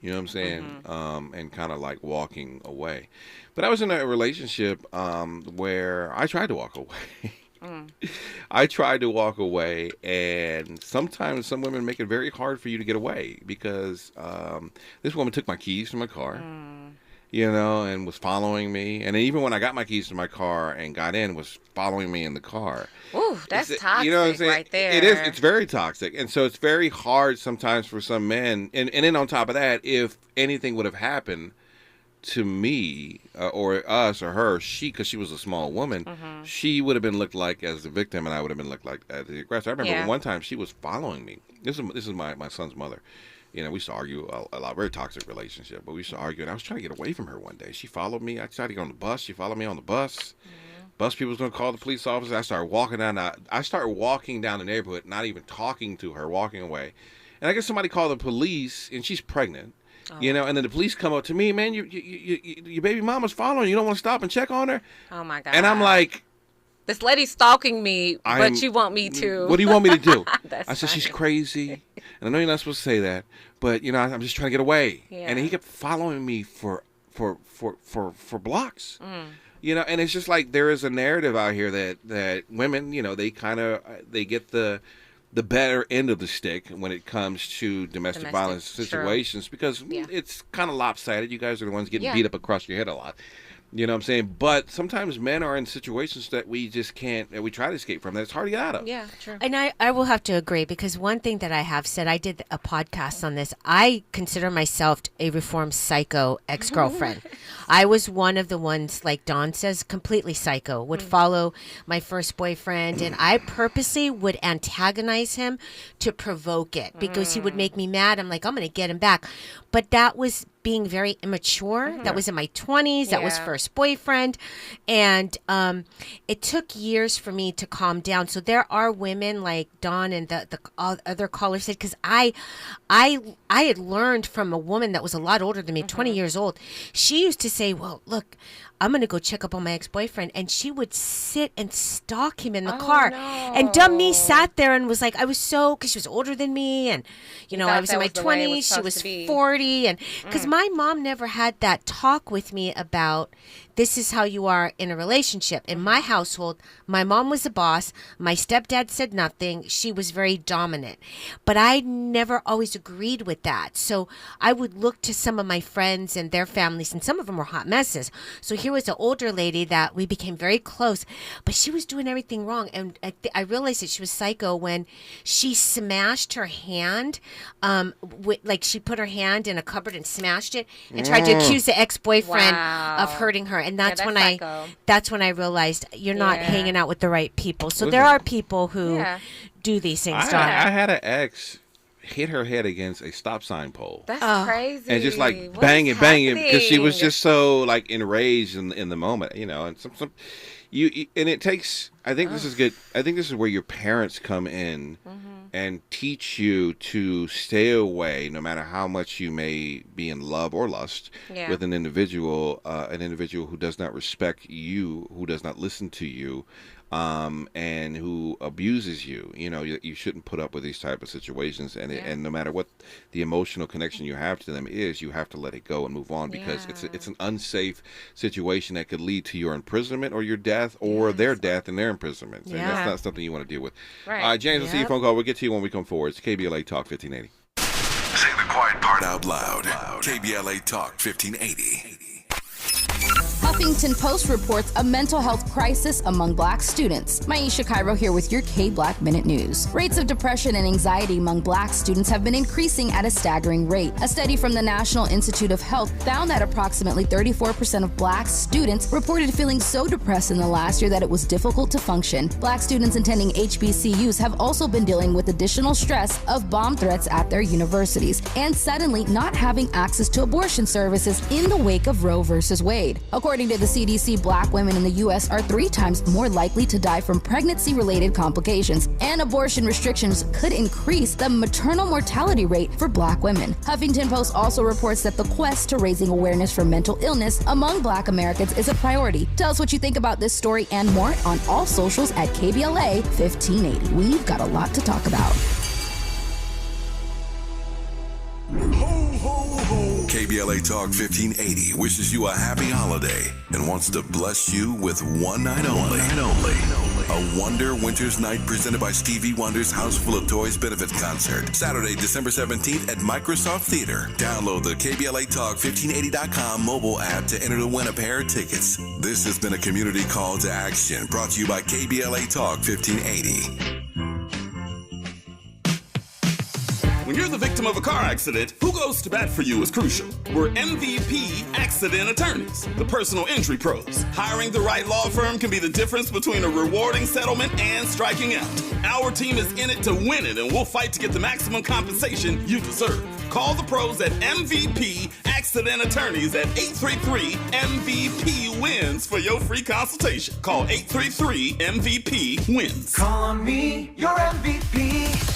You know what I'm saying? And kind of like walking away. But I was in a relationship where I tried to walk away. I tried to walk away, and sometimes some women make it very hard for you to get away because this woman took my keys from my car, and was following me. And even when I got my keys to my car and got in, was following me in the car. Ooh, that's toxic, you know what I'm saying? right there. It is. It's very toxic. And so it's very hard sometimes for some men. And then on top of that, if anything would have happened to me or us or her, because she was a small woman, she would have been looked like as the victim, and I would have been looked like as the aggressor. I remember one time she was following me. This is my son's mother. We used to argue a lot, very toxic relationship, but we used to argue, and I was trying to get away from her one day. She followed me. I tried to get on the bus. She followed me on the bus. Bus people was going to call the police officer. I started walking down the neighborhood, not even talking to her, walking away. And I guess somebody called the police, and she's pregnant. And then the police come up to me, man, your baby mama's following you. don't want to stop and check on her? Oh, my God. And I'm like, this lady's stalking me, but you want me to. What do you want me to do? I said, she's crazy. And I know you're not supposed to say that, but, I'm just trying to get away. Yeah. And he kept following me for blocks. And it's just like there is a narrative out here that women, they get the better end of the stick when it comes to domestic violence situations because it's kind of lopsided. You guys are the ones getting beat up across your head a lot. You know what I'm saying? But sometimes men are in situations that we just can't, that we try to escape from, that it's hard to get out of. Yeah, true. And I will have to agree, because one thing that I have said, I did a podcast on this. I consider myself a reformed psycho ex-girlfriend. I was one of the ones, like Don says, completely psycho, would follow my first boyfriend, and I purposely would antagonize him to provoke it because he would make me mad. I'm like, I'm going to get him back. But that was being very immature. That was in my 20s. That was first boyfriend. And it took years for me to calm down. So there are women like Dawn and the other callers said, because I had learned from a woman that was a lot older than me, 20 years old. She used to say, well, look, I'm going to go check up on my ex-boyfriend. And she would sit and stalk him in the car. No. And dumb me sat there and was like, I was so, because she was older than me. And, I was in my 20s. She was 40. And because my mom never had that talk with me about this is how you are in a relationship. In my household, my mom was a boss. My stepdad said nothing. She was very dominant. But I never always agreed with that. So I would look to some of my friends and their families, and some of them were hot messes. So here was an older lady that we became very close, but she was doing everything wrong. And I realized that she was psycho when she smashed her hand, like she put her hand in a cupboard and smashed it and tried to accuse the ex-boyfriend of hurting her. And that's when I realized you're not hanging out with the right people. So there are people who do these things. I had an ex hit her head against a stop sign pole. That's crazy. And just like bang it, because she was just so like enraged in the moment, and some and it takes, I think this is good. I think this is where your parents come in and teach you to stay away, no matter how much you may be in love or lust with an individual who does not respect you, who does not listen to you, and who abuses you, you shouldn't put up with these type of situations. And no matter what the emotional connection you have to them is, you have to let it go and move on, because it's an unsafe situation that could lead to your imprisonment or your death, or their death and their imprisonment. And that's not something you want to deal with. Right. James, let's see your phone call. We'll get to you when we come forward. It's KBLA Talk 1580. Say the quiet part out loud. KBLA Talk 1580. Huffington Post reports a mental health crisis among black students. Maisha Cairo here with your K-Black Minute News. Rates of depression and anxiety among black students have been increasing at a staggering rate. A study from the National Institute of Health found that approximately 34% of black students reported feeling so depressed in the last year that it was difficult to function. Black students attending HBCUs have also been dealing with additional stress of bomb threats at their universities and suddenly not having access to abortion services in the wake of Roe versus Wade. According to the CDC, black women in the U.S. are 3 times more likely to die from pregnancy-related complications, and abortion restrictions could increase the maternal mortality rate for black women. Huffington Post also reports that the quest to raising awareness for mental illness among black Americans is a priority. Tell us what you think about this story and more on all socials at KBLA 1580. We've got a lot to talk about. KBLA Talk 1580 wishes you a happy holiday and wants to bless you with one night only. A Wonder Winter's Night presented by Stevie Wonder's House Full of Toys benefit concert. Saturday, December 17th at Microsoft Theater. Download the KBLA Talk 1580.com mobile app to enter to win a pair of tickets. This has been a community call to action brought to you by KBLA Talk 1580. When you're the victim of a car accident, who goes to bat for you is crucial. We're MVP accident attorneys, the personal injury pros. Hiring the right law firm can be the difference between a rewarding settlement and striking out. Our team is in it to win it, and we'll fight to get the maximum compensation you deserve. Call the pros at MVP Accident Attorneys at 833-MVP-WINS for your free consultation. Call 833-MVP-WINS. Call on me, your MVP.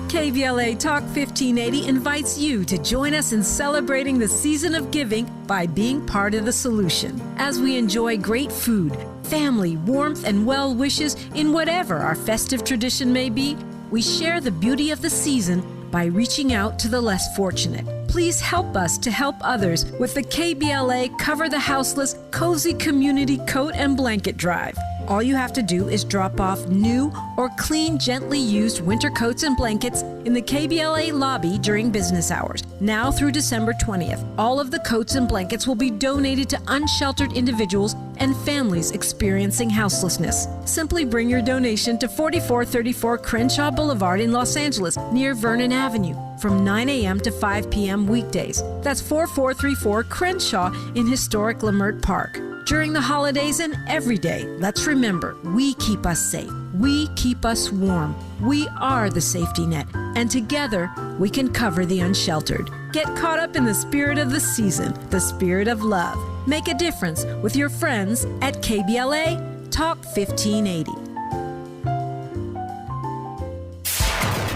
KBLA Talk 1580 invites you to join us in celebrating the season of giving by being part of the solution. As we enjoy great food, family, warmth, and well wishes in whatever our festive tradition may be, we share the beauty of the season by reaching out to the less fortunate. Please help us to help others with the KBLA Cover the Houseless Cozy Community Coat and Blanket Drive. All you have to do is drop off new or clean, gently used winter coats and blankets in the KBLA lobby during business hours. Now through December 20th, all of the coats and blankets will be donated to unsheltered individuals and families experiencing houselessness. Simply bring your donation to 4434 Crenshaw Boulevard in Los Angeles, near Vernon Avenue, from 9 a.m. to 5 p.m. weekdays. That's 4434 Crenshaw in historic Leimert Park. During the holidays and every day, let's remember, we keep us safe. We keep us warm. We are the safety net, and together we can cover the unsheltered. Get caught up in the spirit of the season, the spirit of love. Make a difference with your friends at KBLA Talk 1580.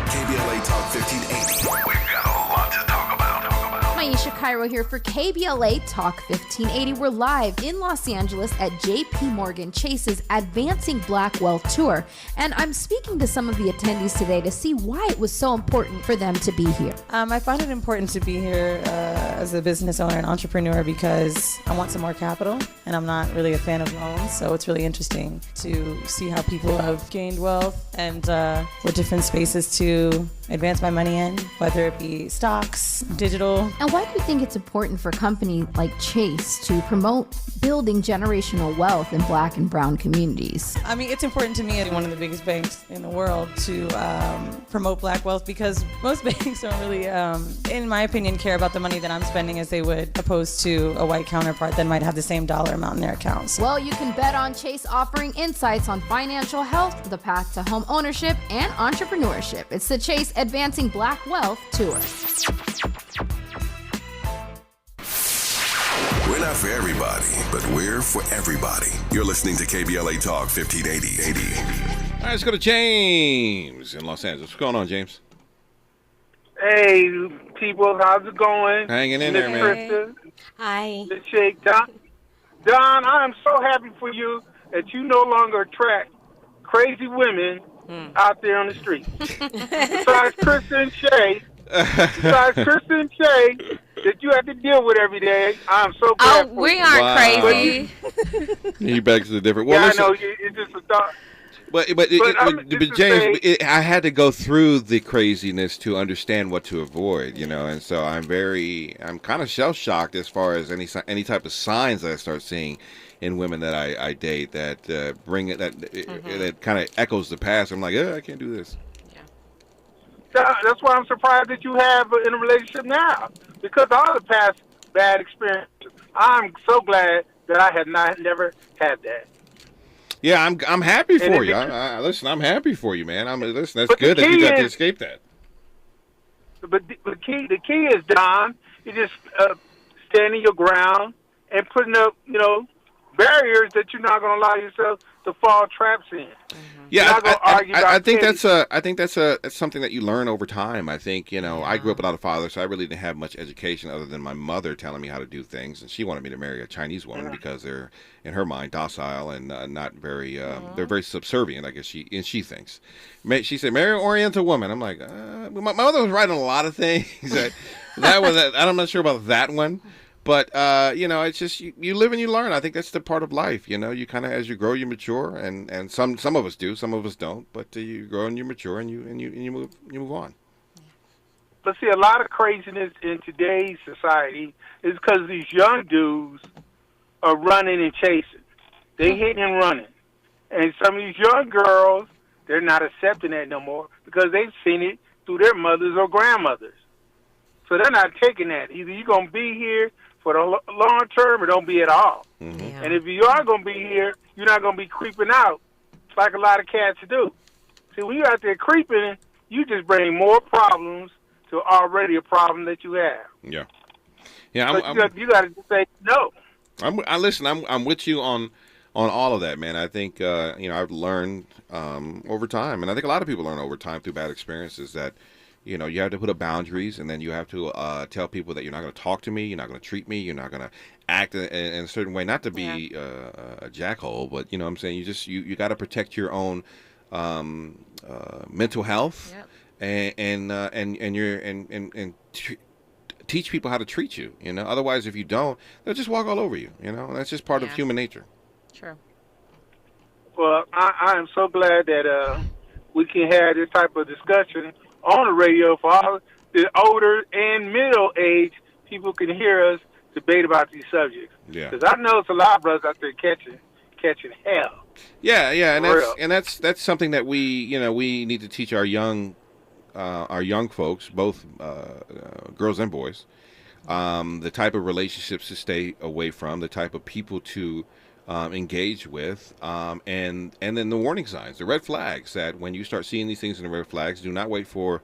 KBLA Talk 1580. We've got a lot to talk about. Maisha Cairo here for KBLA Talk 1580. We're live in Los Angeles at JP Morgan Chase's Advancing Black Wealth Tour, and I'm speaking to some of the attendees today to see why it was so important for them to be here. I find it important to be here as a business owner and entrepreneur because I want some more capital, and I'm not really a fan of loans, so it's really interesting to see how people have gained wealth and what different spaces to advance my money in, whether it be stocks, digital. And why do you think it's important for a company like Chase to promote building generational wealth in black and brown communities? I mean, it's important to me as one of the biggest banks in the world to promote black wealth because most banks don't really, in my opinion, care about the money that I'm spending as they would opposed to a white counterpart that might have the same dollar amount in their accounts. Well, you can bet on Chase offering insights on financial health, the path to home ownership, and entrepreneurship. It's the Chase Advancing Black Wealth Tour. We're not for everybody, but we're for everybody. You're listening to KBLA Talk 1580. All right, let's go to James in Los Angeles. What's going on, James? Hey, people, how's it going? Hanging in there, man. Krista, hi. Miss Shake, Don, I am so happy for you. that you no longer attract crazy women out there on the street. Besides Kristen Shay, that you have to deal with every day, I'm so glad for we you. aren't crazy. He begs the different. Well, Yeah, listen, I know. It's just a thought. But just to James, say- I had to go through the craziness to understand what to avoid, and so I'm kind of shell shocked as far as any type of signs that I start seeing in women that I date that bring it that kind of echoes the past. I'm like, I can't do this. That's why I'm surprised that you have in a relationship now, because all the past bad experiences. I'm so glad that I have never had that. Yeah, I'm happy for you. Listen, I'm happy for you, man. Listen, that's good that you got to escape that. But the key is, Don, you just standing your ground and putting up, barriers that you're not going to allow yourself to fall traps in. Yeah, I think that's something that you learn over time. I think I grew up without a father, so I really didn't have much education other than my mother telling me how to do things, and she wanted me to marry a Chinese woman because they're, in her mind, docile and not very. They're very subservient, I guess she thinks. She said, "Marry an Oriental woman." I'm like, my mother was right on a lot of things. I'm not sure about that one. But, it's just you live and you learn. I think that's the part of life. You kind of, as you grow, you mature, and some of us do, some of us don't. But you grow and you mature, and you move on. But see, a lot of craziness in today's society is because these young dudes are running and chasing. They hitting and running, and some of these young girls, they're not accepting that no more because they've seen it through their mothers or grandmothers. So they're not taking that. Either you're gonna be here for the long term, or don't be at all. Mm-hmm. Yeah. And if you are going to be here, you're not going to be creeping out like a lot of cats do. See, when you're out there creeping, you just bring more problems to already a problem that you have. Yeah. So you got to say no. I'm with you on all of that, man. I think I've learned over time, and I think a lot of people learn over time through bad experiences that. You have to put up boundaries, and then you have to tell people that you're not going to talk to me, you're not going to treat me, you're not going to act in a certain way. Not to be a jackhole, but what I'm saying, you got to protect your own mental health, and teach people how to treat you. Otherwise, if you don't, they'll just walk all over you. That's just part of human nature. True. Well, I am so glad that we can have this type of discussion on the radio for all the older and middle-aged people can hear us debate about these subjects. Yeah. Because I know it's a lot of brothers out there catching hell. Yeah, and that's something that we need to teach our young folks, both girls and boys, the type of relationships to stay away from, the type of people to engage with, and then the warning signs, the red flags, that when you start seeing these things in the red flags, do not wait for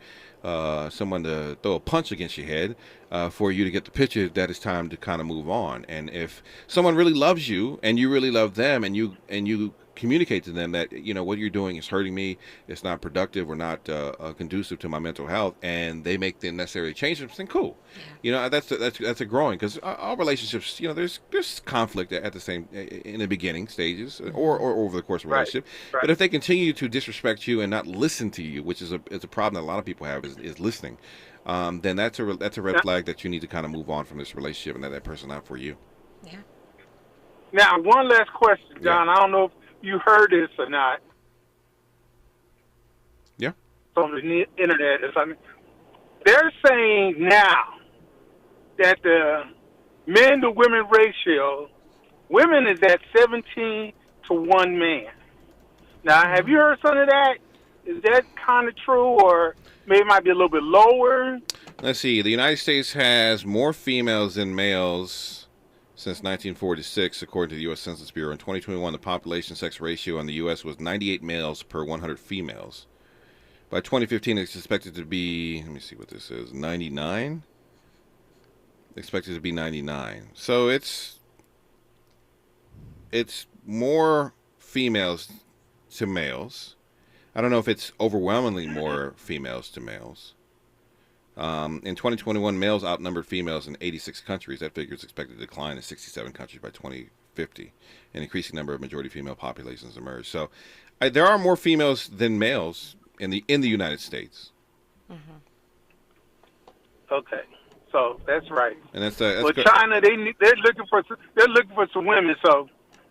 someone to throw a punch against your head for you to get the picture that it's time to kind of move on. And if someone really loves you and you really love them, and you communicate to them that what you're doing is hurting me, it's not productive or not conducive to my mental health, and they make the necessary changes, then cool. That's a growing, because all relationships, there's conflict at the same in the beginning stages or over the course of a relationship. Right. But if they continue to disrespect you and not listen to you, which is a problem that a lot of people have, is listening, then that's a red flag that you need to kind of move on from this relationship and that person not for you. Yeah. Now, one last question, John. I don't know if you heard this or not. Yeah. From the internet or something. They're saying now that the men to women ratio, women is at 17 to 1 man. Now, have you heard some of that? Is that kind of true, or maybe it might be a little bit lower? Let's see. The United States has more females than males since 1946, according to the U.S. Census Bureau. In 2021, the population sex ratio in the U.S. was 98 males per 100 females. By 2015, it's expected to be, let me see what this is, 99? Expected to be 99. So it's more females to males. I don't know if it's overwhelmingly more females to males. In 2021, males outnumbered females in 86 countries. That figure is expected to decline in 67 countries by 50. An increasing number of majority female populations emerge. So there are more females than males in the United States. Okay, so that's right. And that's well, good. China, they're looking for some women. So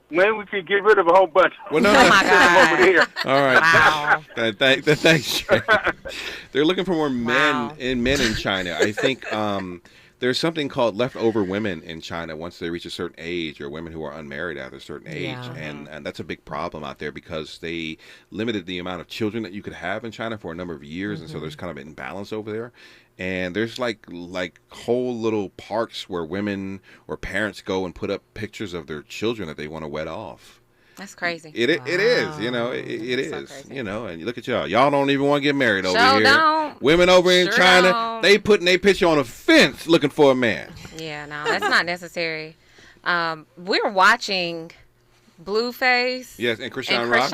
maybe we could get rid of a whole bunch. Well, no, oh my God. Over there. All right. Wow. Thanks, Jay. They're looking for more men in China. I think there's something called leftover women in China once they reach a certain age, or women who are unmarried after a certain age. And that's a big problem out there because they limited the amount of children that you could have in China for a number of years. And so there's kind of an imbalance over there. And there's like whole little parks where women or parents go and put up pictures of their children that they want to wed off. That's crazy. It is, it is, so and you look at y'all don't even want to get married over here. Don't. Women over in China, don't. they putting their picture on a fence looking for a man. Yeah, no, that's not necessary. We're watching Blueface. Yes, and Krishan Rock.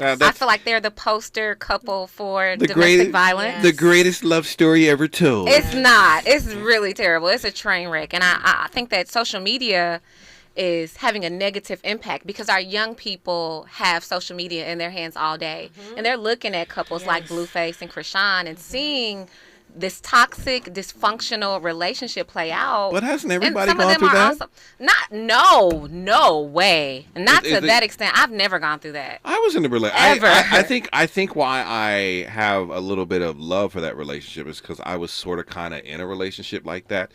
I feel like they're the poster couple for domestic violence. The greatest love story ever told. It's not. It's really terrible. It's a train wreck. And I think that social media is having a negative impact because our young people have social media in their hands all day. And they're looking at couples like Blueface and Krishan and seeing this toxic, dysfunctional relationship play out. But hasn't everybody gone through that? No way. Not to that extent. I've never gone through that. I was in a relationship. I think why I have a little bit of love for that relationship is because I was sort of kind of in a relationship like that,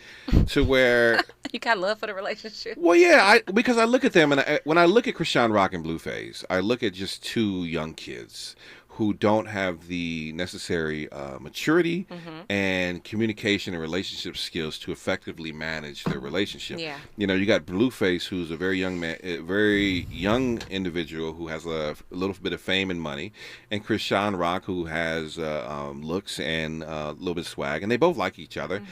to where you got love for the relationship. Well, yeah, because I look at them and when I look at Krishan Rock and Blueface, I look at just two young kids who don't have the necessary maturity and communication and relationship skills to effectively manage their relationship. Yeah. You know, you got Blueface, who's a very young man, a very young individual who has a little bit of fame and money, and Krishan Rock, who has looks and a little bit of swag, and they both like each other.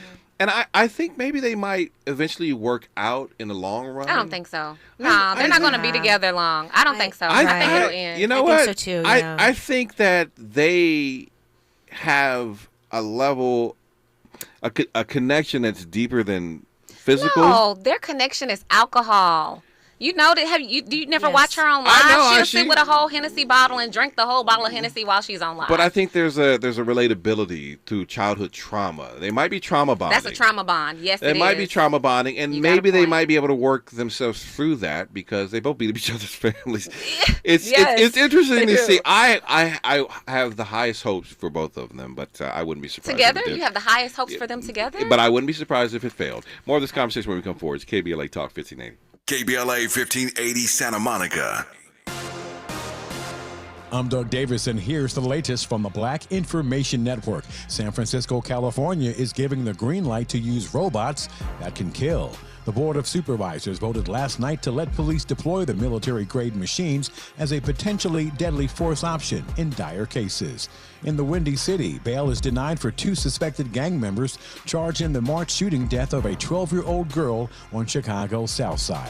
And I think maybe they might eventually work out in the long run. I don't think so. No, they're not going to be together long. I don't think so. I think it'll end. You know what? I think so too. Yeah. I think that they have a level, a connection that's deeper than physical. No, their connection is alcohol. You know that? Do you never watch her on live? She'll sit with a whole Hennessy bottle and drink the whole bottle of Hennessy while she's on live. But I think there's a relatability through childhood trauma. They might be trauma bonding. That's a trauma bond. Yes, it is. They might be trauma bonding, and maybe they might be able to work themselves through that because they both beat up each other's families. It's interesting to see. I have the highest hopes for both of them, but I wouldn't be surprised. Together, you have the highest hopes for them together. But I wouldn't be surprised if it failed. More of this conversation when we come forward. It's KBLA Talk 1580. KBLA 1580 Santa Monica. I'm Doug Davis, and here's the latest from the Black Information Network. San Francisco, California is giving the green light to use robots that can kill. The Board of Supervisors voted last night to let police deploy the military-grade machines as a potentially deadly force option in dire cases. In the Windy City, bail is denied for two suspected gang members charged in the March shooting death of a 12-year-old girl on Chicago's South Side.